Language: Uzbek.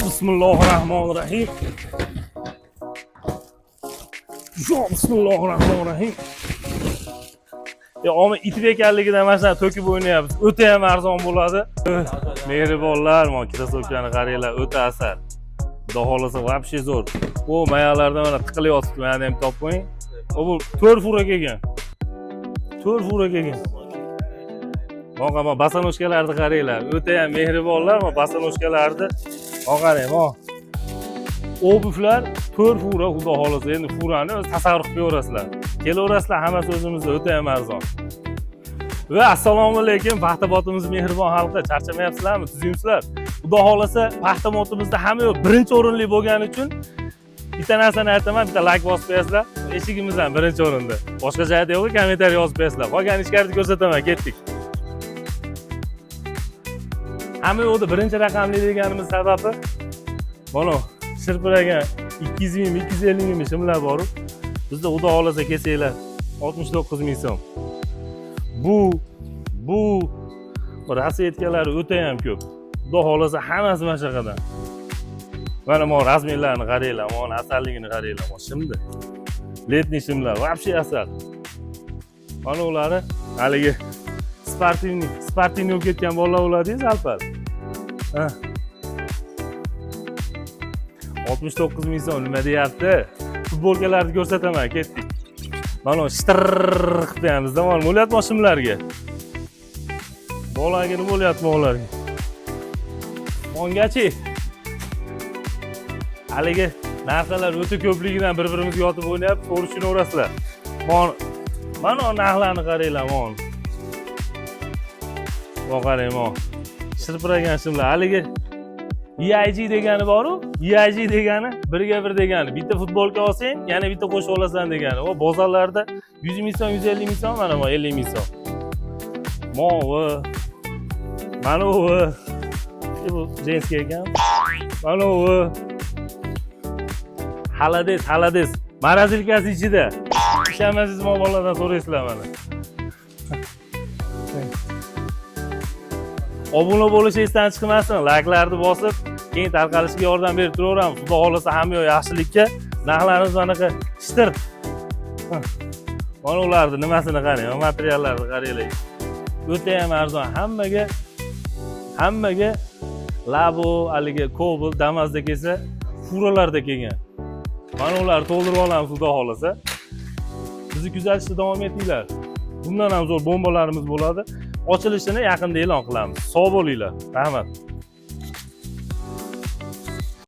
Bismillahirrahmanirrahim. Bismillahirrahmanirrahim. Ama itib ekanligidan mana shuni to'kib o'ynayapmiz. O'ta ham arzon bo'ladi. Mehribonlar, mana krasovkani qaranglar, o'ta asar. Xudo xolasa вообще zo'r. Bu mayalardan mana tiqilyapti, mana ham topib qo'ying. Bu 4 fura kelgan. 4 fura kelgan. Mana basanoshkalarni qaranglar. O'ta ham mehribonlar, mana basanoshkalarni qarang, mana. Obuflar 4 fura, xudo xolasa. Endi furani o'z tasavvur qilib ko'rasizlar. Kelaverasizlar, hammasi o'zimizda o'ta ham arzon. Va assalomu alaykum, paxtabotimiz mehribon xalqi, charchamayapsizlarmi? Tuzyapsizlar. Xudo xolasa, paxtabotimizda hamma yo'q birinchi o'rinli bo'lgani uchun bitta narsani aytaman, bitta like bosib qo'yasizlar. Eshigimiz ham birinchi o'rinda. Boshqa joyda yo'q, kommentariy yozib qo'yasizlar. Qolgan ichkarida ko'rsataman, ketdik. Hamma yo'qda birinchi raqamli deganimiz sababi mana shirpiragan 200 ming, 250 ming shimlar bor. Bizda xudo xolasa kelsanglar 69 ming so'm. Bu rasvetkalari o'ta ham ko'p. Xudo xolasa hammasi mana shu qadar. Mana bu razmerlarni qaranglar, mana asalligini qaranglar, mana shimda. Letniy shimlar, вообще asal. Mana ularni haligi sportivniy bo'lib ketgan bolalar bo'ladingiz, alpar. 69 ming so'm nima deyapti? Futbolkalarni ko'rsataman, ketdik. Mana shtirq deyapmiz-da, mana bo'lyapti shimlarga. Bolaga nima bo'lyapti ularga? Ongachi. Haligi narsalar o'ta ko'pligidan bir-birimizga yotib o'ynab, ko'rishinaverasizlar. Mana narxlarni qaranglar, mana. Bu qarang, mana. Shirpiragan shimlar. Haligi EIG degani bor-ku, EIG degani 1 degani. Bitta futbolka olsang, yana bitta qo'shib olasan degani. O bozorlarda 100 ming so'm, 150 ming so'm, mana bu 50 ming so'm. Mana bu jenskiy ekan. Mana bu halades. Marazilkasi ichida. Ishonmasangiz mana bolalardan so'raysizlar mana. Obuna bo'lish esdan chiqmasin, like'larni bosib, keyin tarqalishiga yordam berib turaveramiz. Xudo xolasa hamma yo'q yaxshilikka. Narxlarimiz manaqa shtir. Mana ularni nimasini qarang, materiallarni qaranglar. O'ta ham arzon, hammaga labo, haligi kobalt, damazda kelsa, furalarda kelgan. Mana ularni to'ldirib olamiz xudo xolasa. Bizni kuzatishda davom etinglar. Bundan ham zo'r bombalarimiz bo'ladi. Ochilishini yaqinda e'lon qilamiz. Sog' bo'linglar. Rahmat.